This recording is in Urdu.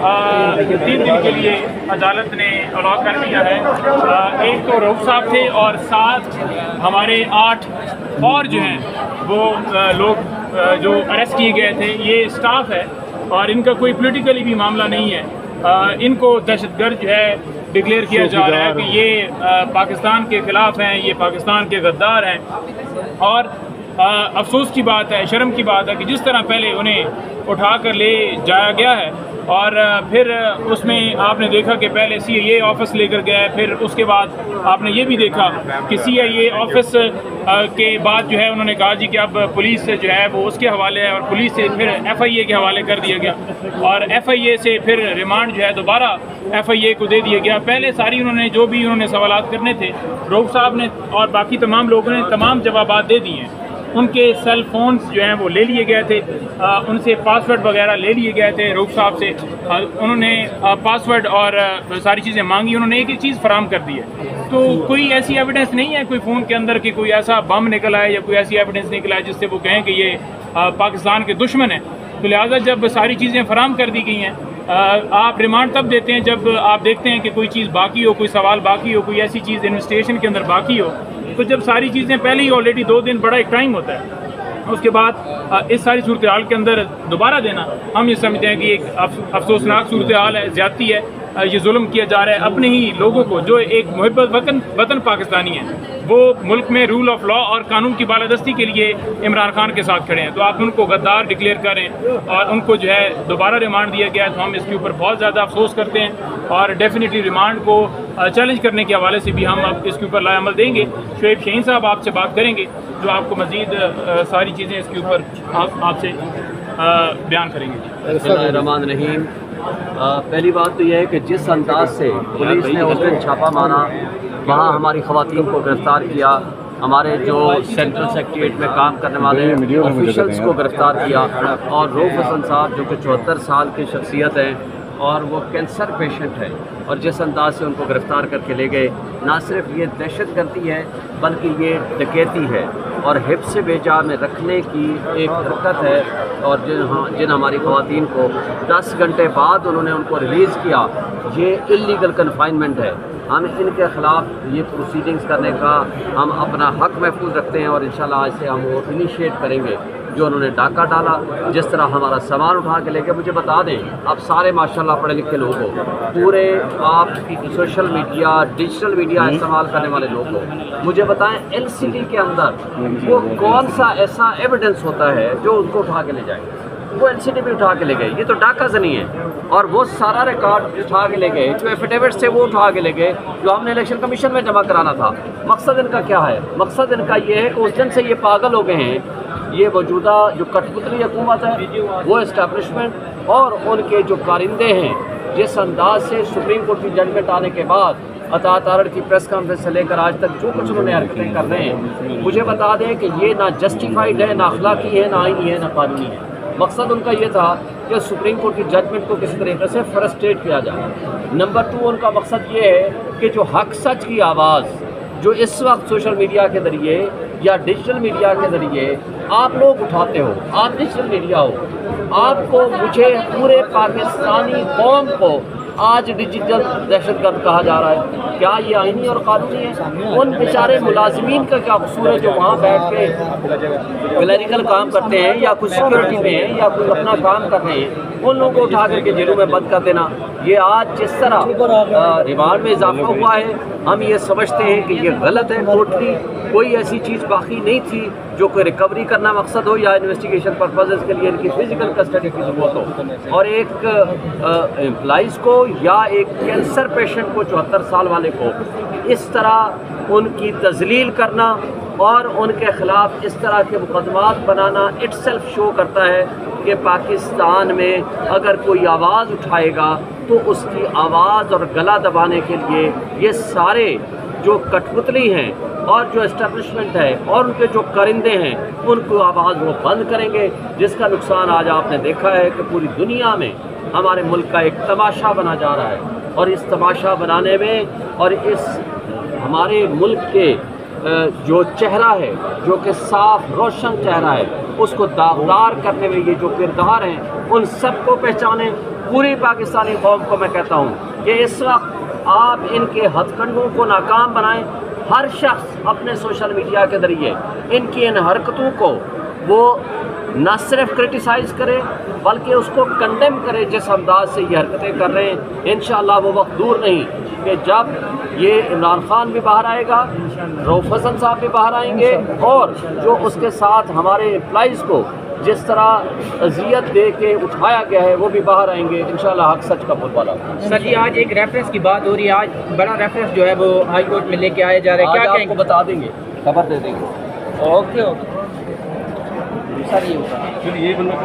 3 دن کے لیے عدالت نے الاٹ کر دیا ہے۔ ایک تو رؤف صاحب تھے اور 7 ہمارے 8 اور جو ہیں وہ لوگ جو اریسٹ کیے گئے تھے، یہ اسٹاف ہے اور ان کا کوئی پولیٹیکلی بھی معاملہ نہیں ہے۔ ان کو دہشت گرد جو ہے ڈکلیئر کیا جا رہا ہے کہ یہ پاکستان کے خلاف ہیں، یہ پاکستان کے غدار ہیں۔ اور افسوس کی بات ہے، شرم کی بات ہے کہ جس طرح پہلے انہیں اٹھا کر لے جایا گیا ہے اور پھر اس میں آپ نے دیکھا کہ پہلے سی آئی اے آفس لے کر گئے، پھر اس کے بعد آپ نے یہ بھی دیکھا کہ سی آئی اے آفس کے بعد جو ہے انہوں نے کہا جی کہ اب پولیس جو ہے وہ اس کے حوالے ہے، اور پولیس سے پھر ایف آئی اے کے حوالے کر دیا گیا، اور ایف آئی اے سے پھر ریمانڈ جو ہے دوبارہ ایف آئی اے کو دے دیا گیا۔ پہلے ساری انہوں نے سوالات کرنے تھے، رؤف صاحب نے اور باقی تمام لوگوں نے تمام جوابات دے دیے ہیں۔ ان کے سیل فونز جو ہیں وہ لے لیے گئے تھے، ان سے پاسورڈ وغیرہ لے لیے گئے تھے رؤف صاحب سے، انہوں نے پاسورڈ اور ساری چیزیں مانگی، انہوں نے ایک ہی چیز فراہم کر دی ہے۔ تو کوئی ایسی ایویڈنس نہیں ہے کوئی فون کے اندر کہ کوئی ایسا بم نکلا ہے یا کوئی ایسی ایویڈنس نکلا ہے جس سے وہ کہیں کہ یہ پاکستان کے دشمن ہیں۔ تو لہٰذا جب ساری چیزیں فراہم کر دی گئی ہیں، آپ ریمانڈ تب دیتے ہیں جب آپ دیکھتے ہیں کہ کوئی چیز باقی ہو، کوئی سوال باقی ہو، کوئی ایسی چیز انویسٹیگیشن کے اندر باقی ہو۔ تو جب ساری چیزیں پہلے ہی آلریڈی 2 دن بڑا ایک ٹائم ہوتا ہے، اس کے بعد اس ساری صورتحال کے اندر دوبارہ دینا ہم یہ سمجھتے ہیں کہ ایک افسوسناک صورتحال ہے، زیادتی ہے، یہ ظلم کیا جا رہا ہے اپنے ہی لوگوں کو جو ایک محبت وطن پاکستانی ہیں، وہ ملک میں رول آف لا اور قانون کی بالادستی کے لیے عمران خان کے ساتھ کھڑے ہیں۔ تو آپ ان کو غدار ڈکلیئر کریں اور ان کو جو ہے دوبارہ ریمانڈ دیا گیا ہے، تو ہم اس کے اوپر بہت زیادہ افسوس کرتے ہیں اور ڈیفینیٹلی ریمانڈ کو چیلنج کرنے کے حوالے سے بھی ہم اب اس کے اوپر لائے عمل دیں گے۔ شعیب شہین صاحب آپ سے بات کریں گے جو آپ کو مزید ساری چیزیں اس کے اوپر آپ سے بیان کریں گے۔ بسم اللہ الرحمن الرحیم۔ پہلی بات تو یہ ہے کہ جس انداز سے پولیس نے اس دن چھاپا مارا، وہاں ہماری خواتین کو گرفتار کیا، ہمارے جو سینٹرل سیکریٹریٹ میں کام کرنے والے آفیشلز کو گرفتار کیا، اور رؤف حسن صاحب جو کہ 74 سال کی شخصیت ہیں اور وہ کینسر پیشنٹ ہے، اور جس انداز سے ان کو گرفتار کر کے لے گئے، نہ صرف یہ دہشت گردی ہے بلکہ یہ ڈکیتی ہے اور حفظ بے جا میں رکھنے کی ایک حرکت ہے۔ اور جن ہماری خواتین کو 10 گھنٹے بعد انہوں نے ان کو ریلیز کیا، یہ اللیگل کنفائنمنٹ ہے۔ ہم ان کے خلاف یہ پروسیڈنگز کرنے کا ہم اپنا حق محفوظ رکھتے ہیں، اور انشاءاللہ آج سے ہم وہ انیشیٹ کریں گے جو انہوں نے ڈاکہ ڈالا، جس طرح ہمارا سامان اٹھا کے لے کے۔ مجھے بتا دیں، آپ سارے ماشاءاللہ پڑھے لکھے لوگ ہو، پورے آپ سوشل میڈیا ڈیجیٹل میڈیا استعمال کرنے والے لوگ ہو، مجھے بتائیں ایل سی ڈی کے اندر وہ کون سا ایسا ایویڈنس ہوتا ہے جو ان کو اٹھا کے لے جائے؟ وہ ایل سی ڈی بھی اٹھا کے لے گئے، یہ تو ڈاکہ زنی ہے، اور وہ سارا ریکارڈ اٹھا کے لے گئے، جو ایفیڈیوٹس تھے وہ اٹھا کے لے گئے جو ہم نے الیکشن کمیشن میں جمع کرانا تھا۔ مقصد ان کا کیا ہے؟ مقصد ان کا یہ ہے کہ اس دن سے یہ پاگل ہو گئے ہیں، یہ موجودہ جو کٹھ پتلی حکومت ہے، وہ اسٹیبلشمنٹ اور ان کے جو کارندے ہیں، جس انداز سے سپریم کورٹ کی ججمنٹ آنے کے بعد اطاعت آرڈر کی پریس کانفرنس سے لے کر آج تک جو کچھ انہوں نے حرکتیں کر رہے ہیں، مجھے بتا دیں کہ یہ نہ جسٹیفائڈ ہے، نہ اخلاقی ہے، نہ آئینی ہے، نہ قانونی ہے۔ مقصد ان کا یہ تھا کہ سپریم کورٹ کی ججمنٹ کو کسی طریقے سے فرسٹریٹ کیا جائے۔ نمبر 2، ان کا مقصد یہ ہے کہ جو حق سچ کی آواز جو اس وقت سوشل میڈیا کے ذریعے یا ڈیجیٹل میڈیا کے ذریعے آپ لوگ اٹھاتے ہو، آپ ڈیجیٹل میڈیا ہو، آپ کو، مجھے، پورے پاکستانی قوم کو آج ڈیجیٹل دہشت گرد کہا جا رہا ہے۔ کیا یہ آئینی اور قانونی ہے؟ ان بیچارے ملازمین کا کیا قصور ہے جو وہاں بیٹھ کے کلیریکل کام کرتے ہیں یا کوئی سیکورٹی میں ہیں یا کوئی اپنا کام کر رہے ہیں، ان لوگوں کو اٹھا کر کے جیلوں میں بند کر دینا؟ یہ آج جس طرح ریمانڈ میں اضافہ ہوا ہے، ہم یہ سمجھتے ہیں کہ یہ غلط ہے۔ ٹوٹلی کوئی ایسی چیز باقی نہیں تھی جو کوئی ریکوری کرنا مقصد ہو یا انویسٹیگیشن پرپزز کے لیے ان کی فزیکل کسٹڈی کی ضرورت ہو، اور ایک امپلائز کو یا ایک کینسر پیشنٹ کو 74 سال والے کو اس طرح ان کی تذلیل کرنا اور ان کے خلاف اس طرح کے مقدمات بنانا اٹ سیلف شو کرتا ہے کہ پاکستان میں اگر کوئی آواز اٹھائے گا تو اس کی آواز اور گلا دبانے کے لیے یہ سارے جو کٹھ پتلی ہیں اور جو اسٹیبلشمنٹ ہے اور ان کے جو کرندے ہیں ان کو آواز وہ بند کریں گے، جس کا نقصان آج آپ نے دیکھا ہے کہ پوری دنیا میں ہمارے ملک کا ایک تماشا بنا جا رہا ہے، اور اس تماشا بنانے میں اور اس ہمارے ملک کے جو چہرہ ہے جو کہ صاف روشن چہرہ ہے اس کو داغدار کرنے میں یہ جو کردار ہیں ان سب کو پہچانیں پوری پاکستانی قوم کو میں کہتا ہوں کہ اس وقت آپ ان کے ہتھ کنڈوں کو ناکام بنائیں. ہر شخص اپنے سوشل میڈیا کے ذریعے ان کی ان حرکتوں کو وہ نہ صرف کرٹیسائز کرے بلکہ اس کو کنڈیم کرے جس انداز سے یہ حرکتیں کر رہے ہیں. انشاءاللہ وہ وقت دور نہیں کہ جب یہ عمران خان بھی باہر آئے گا, رؤوف حسن صاحب بھی باہر آئیں گے, اور جو اس کے ساتھ ہمارے امپلائیز کو جس طرح اذیت دے کے اٹھایا گیا ہے وہ بھی باہر آئیں گے. انشاءاللہ حق سچ کا بول والا. سر جی آج ایک ریفرنس کی بات ہو رہی ہے, آج بڑا ریفرنس جو ہے وہ ہائی کورٹ میں لے کے آیا جا رہا ہے, کیا آپ کہیں کو گے؟ بتا دیں گے, خبر دے دیں گے. اوکے سر یہ ہوگا.